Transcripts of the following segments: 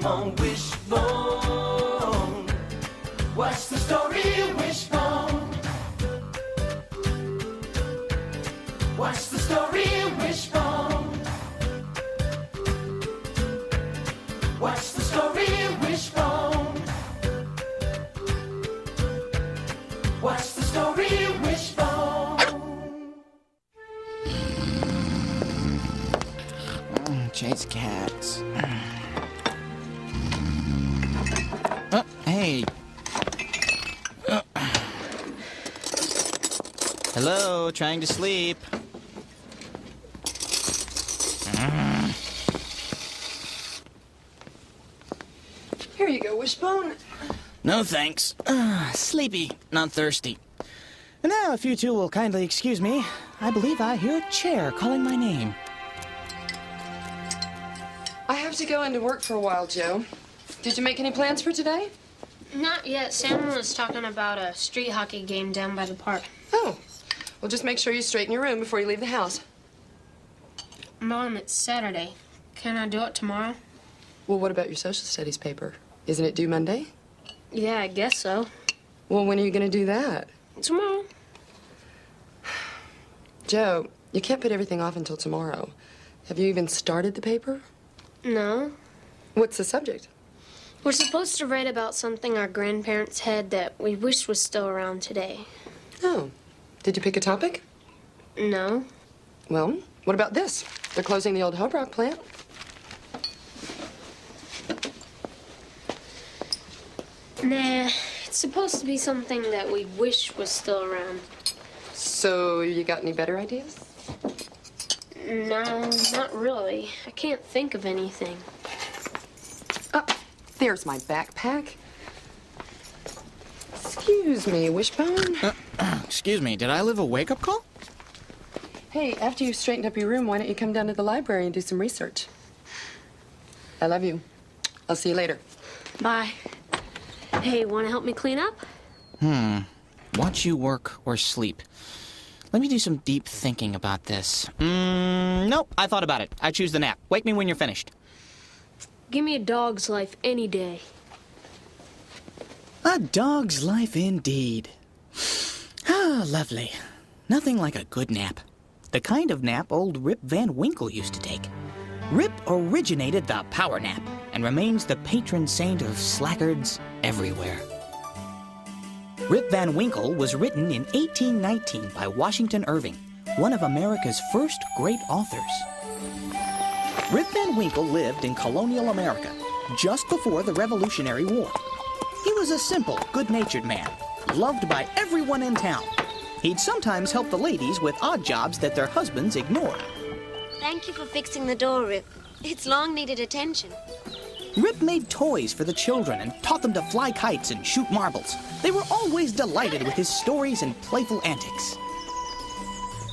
Come on, Wishbone. What's the story, Wishbone? What's the story, Wishbone? What's the story, Wishbone? What's the story, Wishbone? Chase cats. Hey. Hello, trying to sleep. Here you go, Wishbone. No thanks. Sleepy, not thirsty. And now, if you two will kindly excuse me, I believe I hear a chair calling my name. I have to go into work for a while, Joe. Did you make any plans for today? Not yet. Sam was talking about a street hockey game down by the park. Oh. Well, just make sure you straighten your room before you leave the house. Mom, it's Saturday. Can I do it tomorrow? Well, what about your social studies paper? Isn't it due Monday? Yeah, I guess so. Well, when are you going to do that? Tomorrow. Joe, you can't put everything off until tomorrow. Have you even started the paper? No. What's the subject? We're supposed to write about something our grandparents had that we wish was still around today. Oh. Did you pick a topic? No. Well, what about this? They're closing the old Hobrock plant. Nah, it's supposed to be something that we wish was still around. So, you got any better ideas? No, not really. I can't think of anything. Oh, there's my backpack. Excuse me, Wishbone. Excuse me, did I live a wake-up call? Hey, after you've straightened up your room, why don't you come down to the library and do some research? I love you. I'll see you later. Bye. Hey, want to help me clean up? Watch you work or sleep. Let me do some deep thinking about this. Nope, I thought about it. I choose the nap. Wake me when you're finished. Give me a dog's life any day. A dog's life indeed. Ah, lovely. Nothing like a good nap. The kind of nap old Rip Van Winkle used to take. Rip originated the power nap and remains the patron saint of slackguards everywhere. Rip Van Winkle was written in 1819 by Washington Irving, one of America's first great authors. Rip Van Winkle lived in colonial America just before the Revolutionary War. He was a simple, good-natured man, loved by everyone in town. He'd sometimes help the ladies with odd jobs that their husbands ignored. Thank you for fixing the door, Rip. It's long needed attention. Rip made toys for the children and taught them to fly kites and shoot marbles. They were always delighted with his stories and playful antics.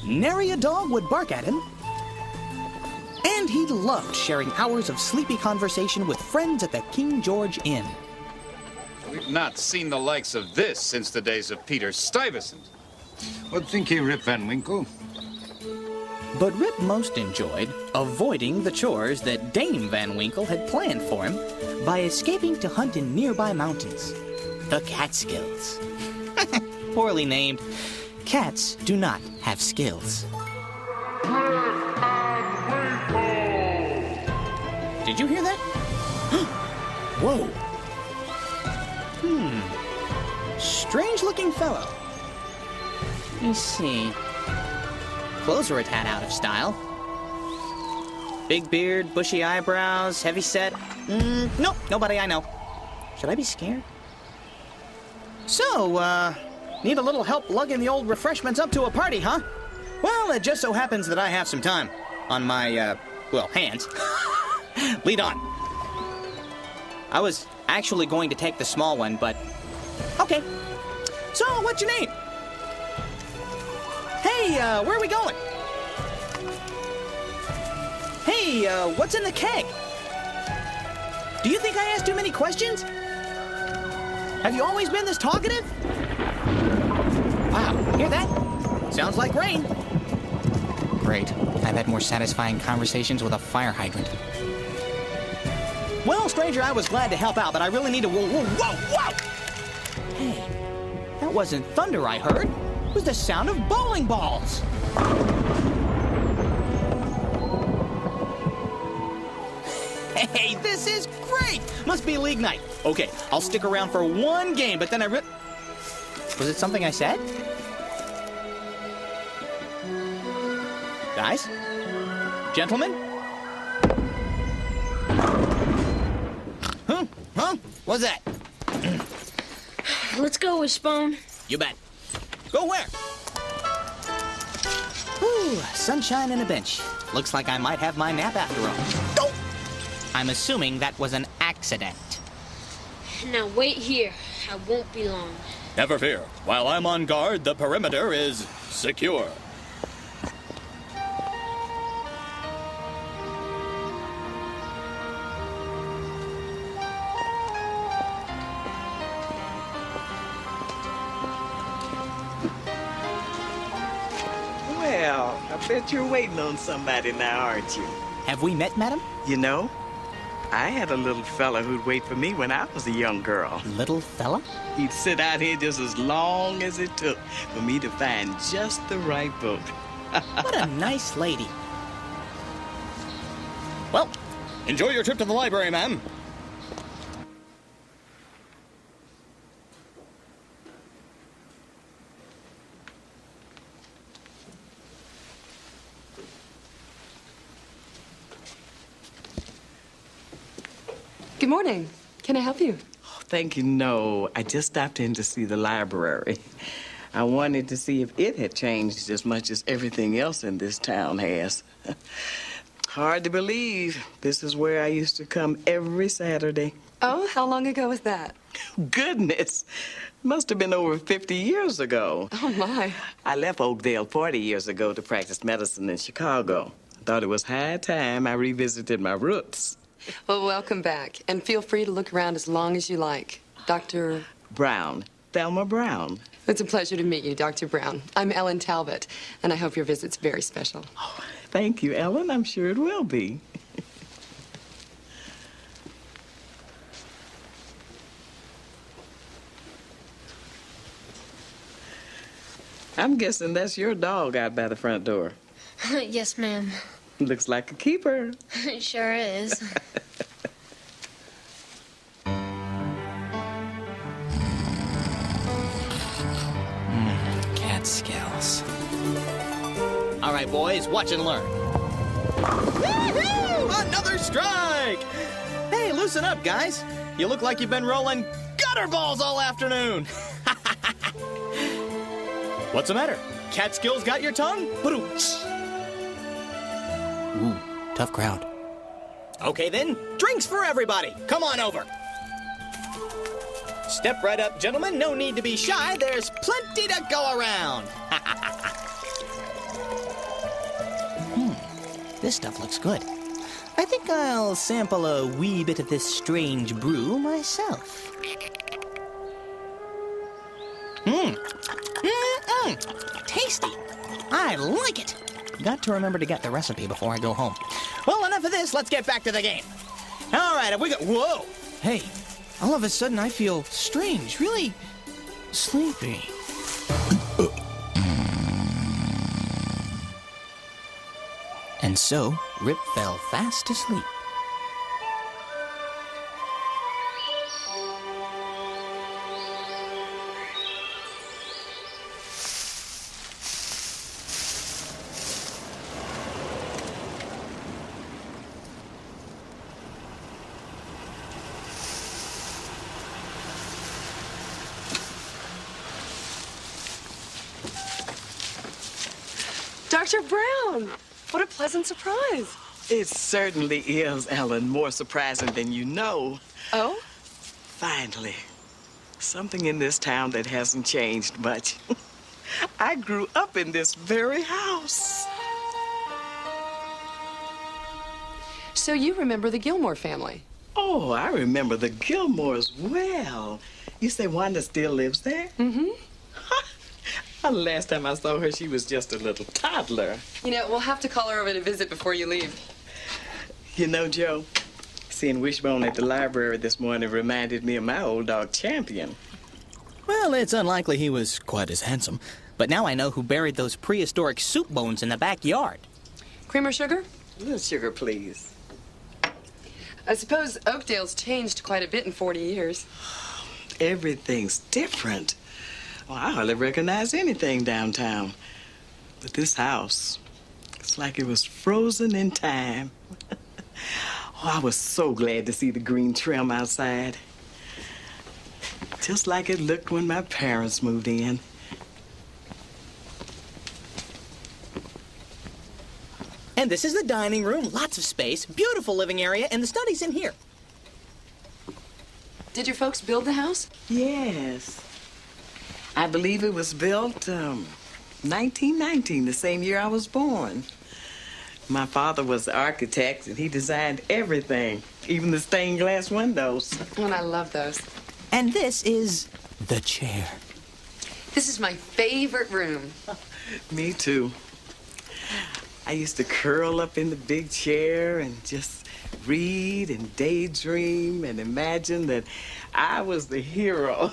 Nary a dog would bark at him. And he loved sharing hours of sleepy conversation with friends at the King George Inn. We've not seen the likes of this since the days of Peter Stuyvesant. What think ye, Rip Van Winkle? But Rip most enjoyed avoiding the chores that Dame Van Winkle had planned for him by escaping to hunt in nearby mountains. The Catskills. Poorly named. Cats do not have skills. Did you hear that? Whoa. Strange-looking fellow. Let me see. Clothes are a tad out of style. Big beard, bushy eyebrows, heavy set. Nope, nobody I know. Should I be scared? So, need a little help lugging the old refreshments up to a party, huh? Well, it just so happens that I have some time on my, hands. Lead on. I was actually going to take the small one, but... Okay. So, what's your name? Hey, where are we going? Hey, what's in the keg? Do you think I asked too many questions? Have you always been this talkative? Wow, hear that? Sounds like rain. Great. I've had more satisfying conversations with a fire hydrant. Well, stranger, I was glad to help out, but I really need to... Whoa! Hey, that wasn't thunder I heard. It was the sound of bowling balls. Hey, this is great! Must be league night. Okay, I'll stick around for one game, but then Was it something I said? Guys? Gentlemen? Huh? What's that? Let's go, Wishbone. You bet. Go where? Ooh, sunshine and a bench. Looks like I might have my nap after all. Go! I'm assuming that was an accident. Now wait here. I won't be long. Never fear. While I'm on guard, the perimeter is secure. Well, I bet you're waiting on somebody now, aren't you? Have we met, madam? You know, I had a little fella who'd wait for me when I was a young girl. Little fella? He'd sit out here just as long as it took for me to find just the right book. What a nice lady. Well, Enjoy your trip to the library, ma'am. Good morning. Can I help you? Oh, thank you. No, I just stopped in to see the library. I wanted to see if it had changed as much as everything else in this town has. Hard to believe. This is where I used to come every Saturday. Oh, how long ago was that? Goodness. Must have been over 50 years ago. Oh, my. I left Oakdale 40 years ago to practice medicine in Chicago. Thought it was high time I revisited my roots. Well, welcome back. And feel free to look around as long as you like. Dr. Brown. Thelma Brown. It's a pleasure to meet you, Dr. Brown. I'm Ellen Talbot, and I hope your visit's very special. Oh, thank you, Ellen. I'm sure it will be. I'm guessing that's your dog out by the front door. Yes, ma'am. Looks like a keeper. It sure is. Cat skills. All right, boys, watch and learn. Woo-hoo! Another strike! Hey, loosen up, guys. You look like you've been rolling gutter balls all afternoon. What's the matter? Cat skills got your tongue? Ooh, tough crowd. Okay, then, drinks for everybody. Come on over. Step right up, gentlemen. No need to be shy. There's plenty to go around. This stuff looks good. I think I'll sample a wee bit of this strange brew myself. Tasty. I like it. Got to remember to get the recipe before I go home. Well, enough of this. Let's get back to the game. All right, have we got... Whoa! Hey, all of a sudden I feel strange, really sleepy. And so, Rip fell fast asleep. Dr. Brown! What a pleasant surprise. It certainly is, Ellen. More surprising than you know. Oh? Finally. Something in this town that hasn't changed much. I grew up in this very house. So you remember the Gilmore family? Oh, I remember the Gilmores well. You say Wanda still lives there? Mm-hmm. The last time I saw her, she was just a little toddler. You know, we'll have to call her over to visit before you leave. You know, Joe, Seeing Wishbone at the library this morning reminded me of my old dog, Champion. Well, it's unlikely he was quite as handsome. But now I know who buried those prehistoric soup bones in the backyard. Cream or sugar? A little sugar, please. I suppose Oakdale's changed quite a bit in 40 years. Everything's different. Well, I hardly recognize anything downtown. But this house, it's like it was frozen in time. Oh, I was so glad to see the green trim outside. Just like it looked when my parents moved in. And this is the dining room, lots of space, beautiful living area, and the study's in here. Did your folks build the house? Yes. I believe it was built 1919, the same year I was born. My father was the architect, and he designed everything, even the stained glass windows. Oh, and I love those. And this is the chair. This is my favorite room. Me too. I used to curl up in the big chair and just read and daydream and imagine that I was the hero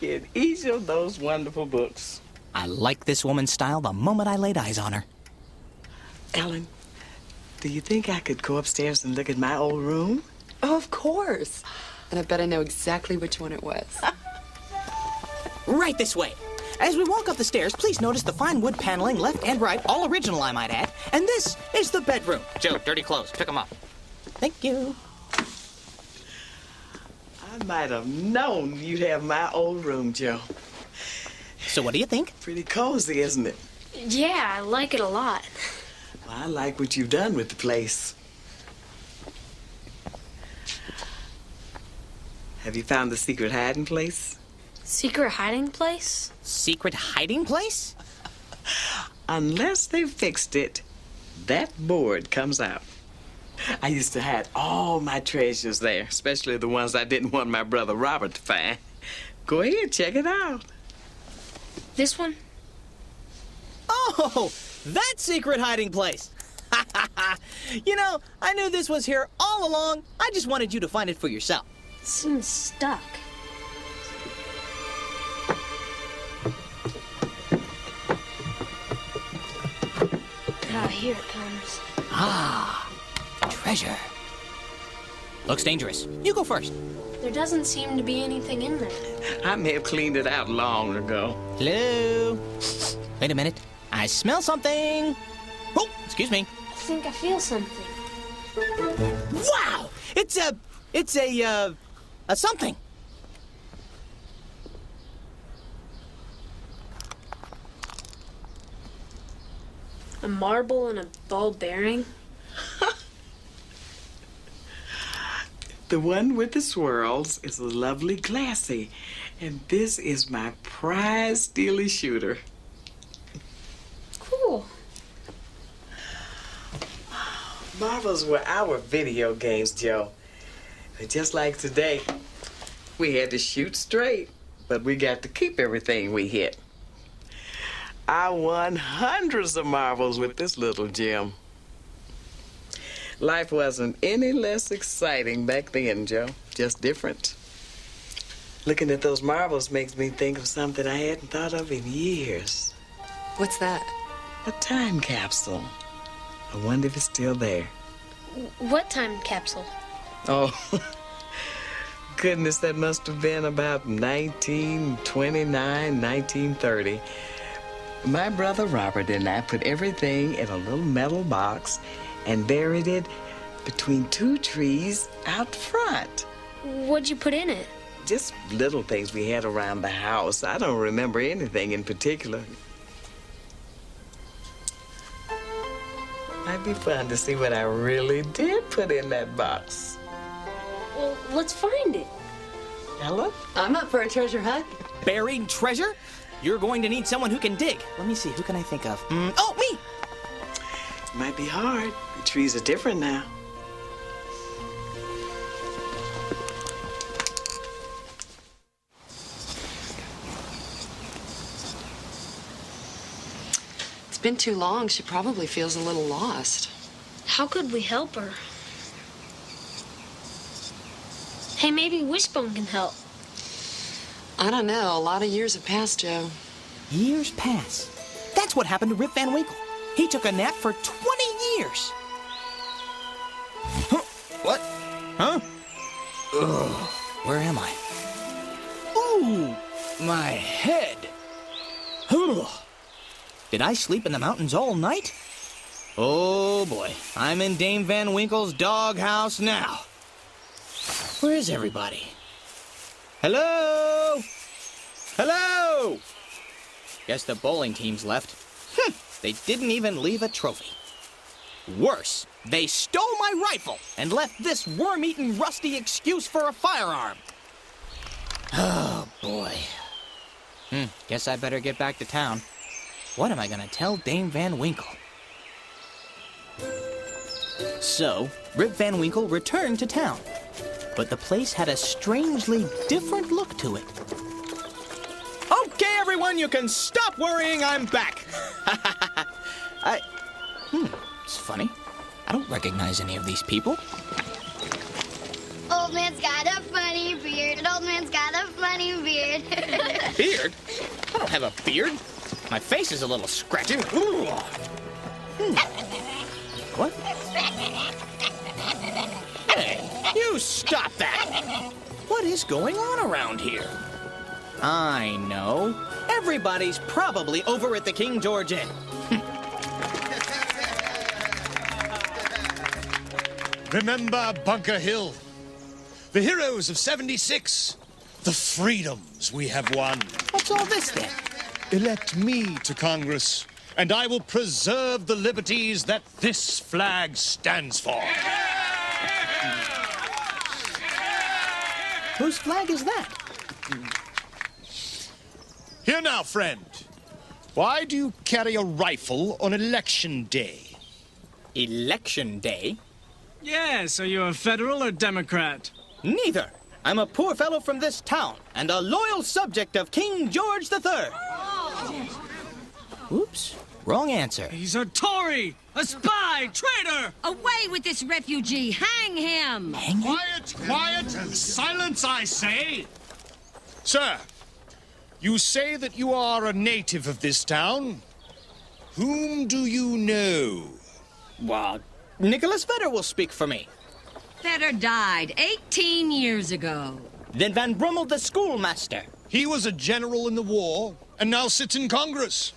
in each of those wonderful books. I liked this woman's style the moment I laid eyes on her. Ellen, do you think I could go upstairs and look at my old room? Oh, of course. And I bet I know exactly which one it was. Right this way. As we walk up the stairs, please notice the fine wood paneling left and right, all original, I might add. And this is the bedroom. Joe, dirty clothes. Pick them up. Thank you. I might have known you'd have my old room, Joe. So what do you think? Pretty cozy, isn't it? Yeah, I like it a lot. Well, I like what you've done with the place. Have you found the secret hiding place? Secret hiding place? Secret hiding place? Unless they fixed it, that board comes out. I used to hide all my treasures there, especially the ones I didn't want my brother Robert to find. Go ahead, check it out. This one? Oh, that secret hiding place. You know, I knew this was here all along. I just wanted you to find it for yourself. It seems stuck. Ah, here it comes. Ah, treasure. Looks dangerous. You go first. There doesn't seem to be anything in there. I may have cleaned it out long ago. Hello? Wait a minute. I smell something. Oh, excuse me. I think I feel something. Wow! It's a something. A marble and a ball bearing? The one with the swirls is a lovely glassy, and this is my prize steely shooter. Cool. Marbles were our video games, Joe. Just like today, we had to shoot straight, but we got to keep everything we hit. I won hundreds of marbles with this little gem. Life wasn't any less exciting back then, Joe. Just different. Looking at those marbles makes me think of something I hadn't thought of in years. What's that? A time capsule. I wonder if it's still there. What time capsule? Oh, goodness, that must have been about 1929, 1930. My brother Robert and I put everything in a little metal box and buried it between two trees out front. What'd you put in it? Just little things we had around the house. I don't remember anything in particular. Might be fun to see what I really did put in that box. Well, let's find it. Ella? I'm up for a treasure hunt. Buried treasure? You're going to need someone who can dig. Let me see, who can I think of? Oh, me! Might be hard. The trees are different now. It's been too long. She probably feels a little lost. How could we help her? Hey, maybe Wishbone can help. I don't know. A lot of years have passed, Joe. Years pass. That's what happened to Rip Van Winkle. He took a nap for 20 years. Huh? What? Huh? Ugh. Where am I? Ooh, my head. Ugh. Did I sleep in the mountains all night? Oh, boy. I'm in Dame Van Winkle's doghouse now. Where is everybody? Hello? Hello? Guess the bowling team's left. They didn't even leave a trophy. Worse, they stole my rifle and left this worm-eaten, rusty excuse for a firearm. Oh, boy. Guess I better get back to town. What am I gonna tell Dame Van Winkle? So, Rip Van Winkle returned to town. But the place had a strangely different look to it. Okay, everyone, you can stop worrying. I'm back. It's funny. I don't recognize any of these people. Old man's got a funny beard. An old man's got a funny beard. Beard? I don't have a beard. My face is a little scratchy. What? Hey, you stop that! What is going on around here? I know. Everybody's probably over at the King George Inn. Remember Bunker Hill? The heroes of '76. The freedoms we have won. What's all this then? Elect me to Congress, and I will preserve the liberties that this flag stands for. Whose flag is that? Here now, friend. Why do you carry a rifle on Election Day? Election Day? Yes, are you a federal or Democrat? Neither. I'm a poor fellow from this town and a loyal subject of King George III. Oops, wrong answer. He's a Tory, a spy, traitor! Away with this refugee! Hang him! Hang him? Quiet, quiet, and silence, I say! Sir, you say that you are a native of this town. Whom do you know? Well, Nicholas Vedder will speak for me. Vedder died 18 years ago. Then Van Brummel the schoolmaster. He was a general in the war and now sits in Congress.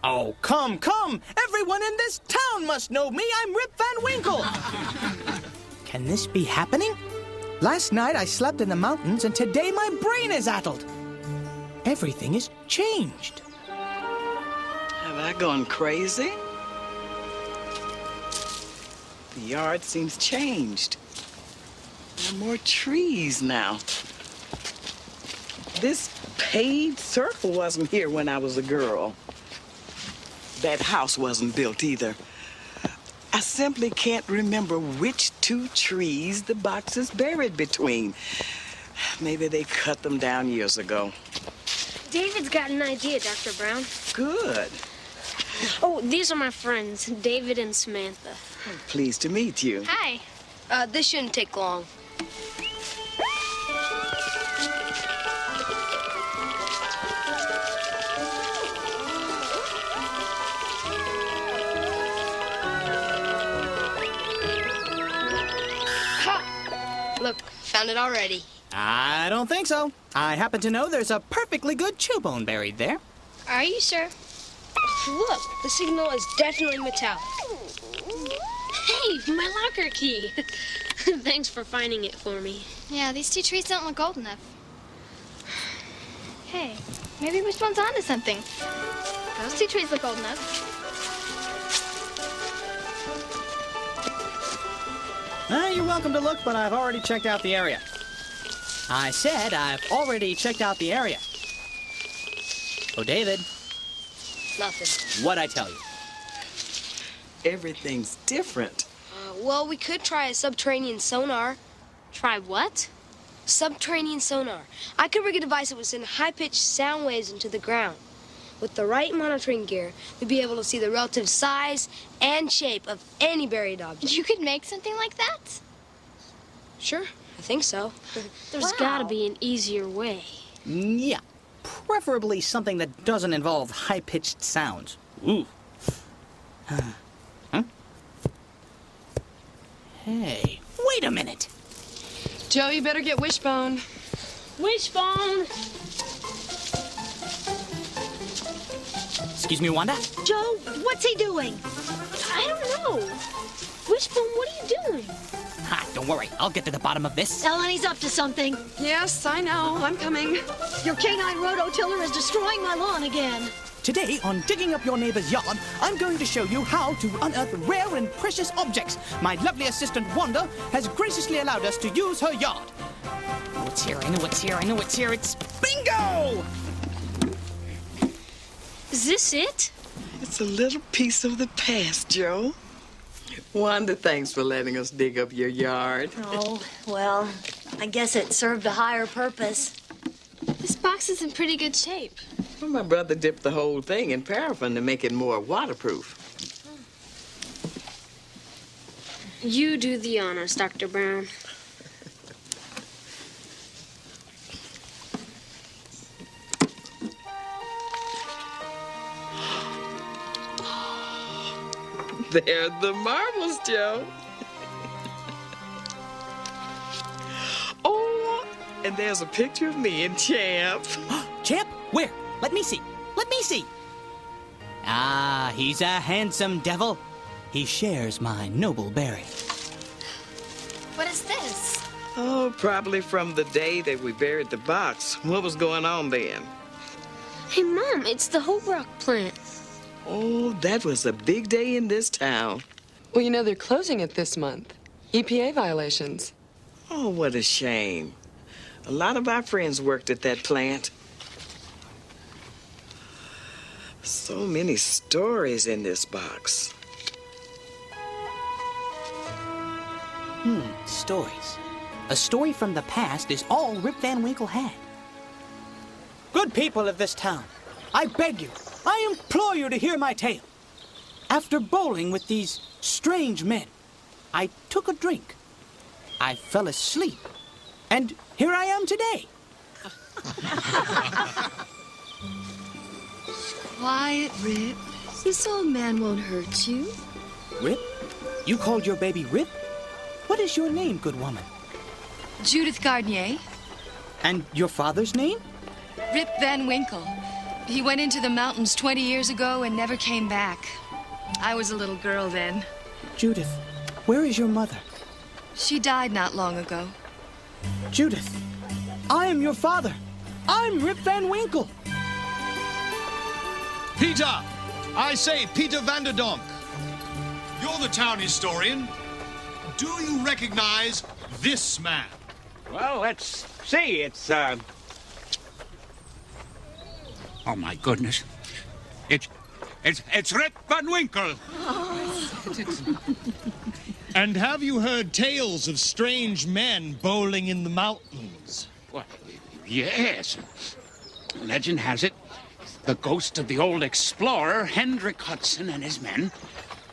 Oh, come. Everyone in this town must know me. I'm Rip Van Winkle. Can this be happening? Last night I slept in the mountains and today my brain is addled. Everything is changed. Have I gone crazy? The yard seems changed. There are more trees now. This paved circle wasn't here when I was a girl. That house wasn't built either. I simply can't remember which two trees the box is buried between. Maybe they cut them down years ago. David's got an idea, Dr. Brown. Good. Oh, these are my friends, David and Samantha. Pleased to meet you. Hi. This shouldn't take long. Ha! Look, found it already. I don't think so. I happen to know there's a perfectly good chew bone buried there. Are you sure? Look, the signal is definitely metallic. Hey, my locker key. Thanks for finding it for me. Yeah, these two trees don't look old enough. Hey, maybe Wishbone's onto something. Those two trees look old enough. You're welcome to look, but I've already checked out the area. I said I've already checked out the area. Oh, David. Nothing. What'd I tell you? Everything's different. Well, we could try a subterranean sonar. Try what? Subterranean sonar. I could rig a device that would send high-pitched sound waves into the ground. With the right monitoring gear, we'd be able to see the relative size and shape of any buried object. You could make something like that? Sure. I think so. There's gotta be an easier way. Yeah, preferably something that doesn't involve high-pitched sounds. Ooh. Huh? Hey, wait a minute. Joe, you better get Wishbone. Wishbone! Excuse me, Wanda? Joe, what's he doing? I don't know. Wishbone, what are you doing? Ha, don't worry. I'll get to the bottom of this. Ellen, he's up to something. Yes, I know. I'm coming. Your canine rototiller is destroying my lawn again. Today, on Digging Up Your Neighbor's Yard, I'm going to show you how to unearth rare and precious objects. My lovely assistant, Wanda, has graciously allowed us to use her yard. Oh, it's here. I know it's here. I know it's here. It's bingo! Is this it? It's a little piece of the past, Joe. Wanda, thanks for letting us dig up your yard. Oh, well, I guess it served a higher purpose. This box is in pretty good shape. Well, my brother dipped the whole thing in paraffin to make it more waterproof. You do the honors, Dr. Brown. They're the marbles, Joe. Oh, and there's a picture of me and Champ. Champ? Where? Let me see. Let me see. Ah, he's a handsome devil. He shares my noble bearing. What is this? Oh, probably from the day that we buried the box. What was going on then? Hey, Mom, it's the Hope Rock plant. Oh, that was a big day in this town. Well, you know, they're closing it this month. EPA violations. Oh, what a shame. A lot of our friends worked at that plant. So many stories in this box. Stories. A story from the past is all Rip Van Winkle had. Good people of this town, I beg you, I implore you to hear my tale. After bowling with these strange men, I took a drink. I fell asleep. And here I am today. Quiet, Rip. This old man won't hurt you. Rip? You called your baby Rip? What is your name, good woman? Judith Gardnier. And your father's name? Rip Van Winkle. He went into the mountains 20 years ago and never came back. I was a little girl then. Judith, where is your mother? She died not long ago. Judith, I am your father. I'm Rip Van Winkle. Peter! I say, Peter Vanderdonk. You're the town historian. Do you recognize this man? Well, let's see. It's, oh, my goodness. It's Rip Van Winkle. And have you heard tales of strange men bowling in the mountains? Well, yes. Legend has it, the ghost of the old explorer, Hendrik Hudson, and his men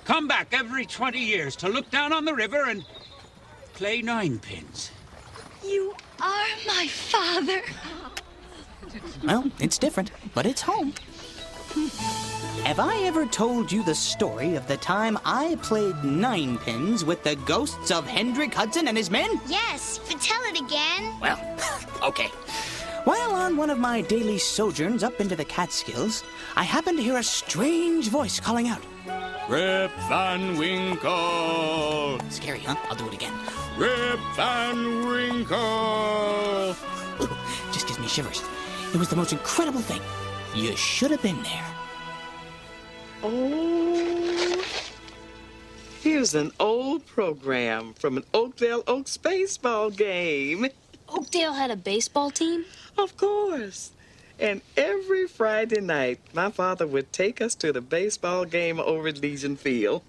come back every 20 years to look down on the river and play ninepins. You are my father. Well, it's different, but it's home. Have I ever told you the story of the time I played ninepins with the ghosts of Hendrik Hudson and his men? Yes, but tell it again. Well, okay. While on one of my daily sojourns up into the Catskills, I happened to hear a strange voice calling out, Rip Van Winkle! Scary, huh? I'll do it again. Rip Van Winkle! Ooh, just gives me shivers. It was the most incredible thing. You should have been there. Oh, here's an old program from an Oakdale Oaks baseball game. Oakdale had a baseball team? Of course. And every Friday night, my father would take us to the baseball game over at Legion Field.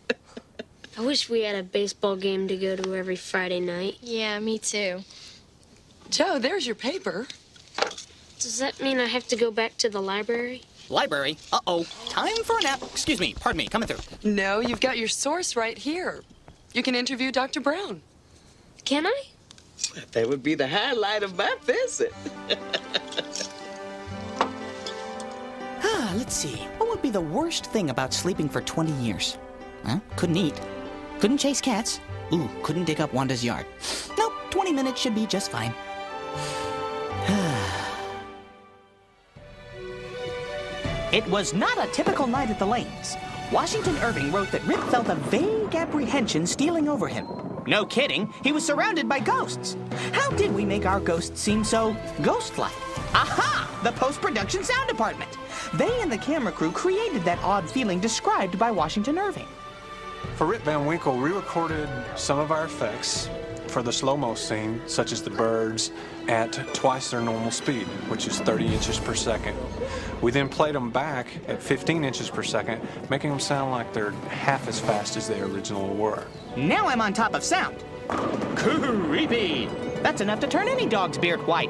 I wish we had a baseball game to go to every Friday night. Yeah, me too. Joe, there's your paper. Does that mean I have to go back to the library? Library? Uh-oh. Time for a nap. Excuse me. Pardon me. Coming through. No, you've got your source right here. You can interview Dr. Brown. Can I? That would be the highlight of my visit. Let's see. What would be the worst thing about sleeping for 20 years? Huh? Couldn't eat. Couldn't chase cats. Ooh, couldn't dig up Wanda's yard. Nope, 20 minutes should be just fine. It was not a typical night at the Lanes. Washington Irving wrote that Rip felt a vague apprehension stealing over him. No kidding, he was surrounded by ghosts. How did we make our ghosts seem so ghost-like? Aha! The post-production sound department. They and the camera crew created that odd feeling described by Washington Irving. For Rip Van Winkle, we recorded some of our effects for the slow-mo scene, such as the birds, at twice their normal speed, which is 30 inches per second. We then played them back at 15 inches per second, making them sound like they're half as fast as they originally were. Now I'm on top of sound. Creepy! That's enough to turn any dog's beard white.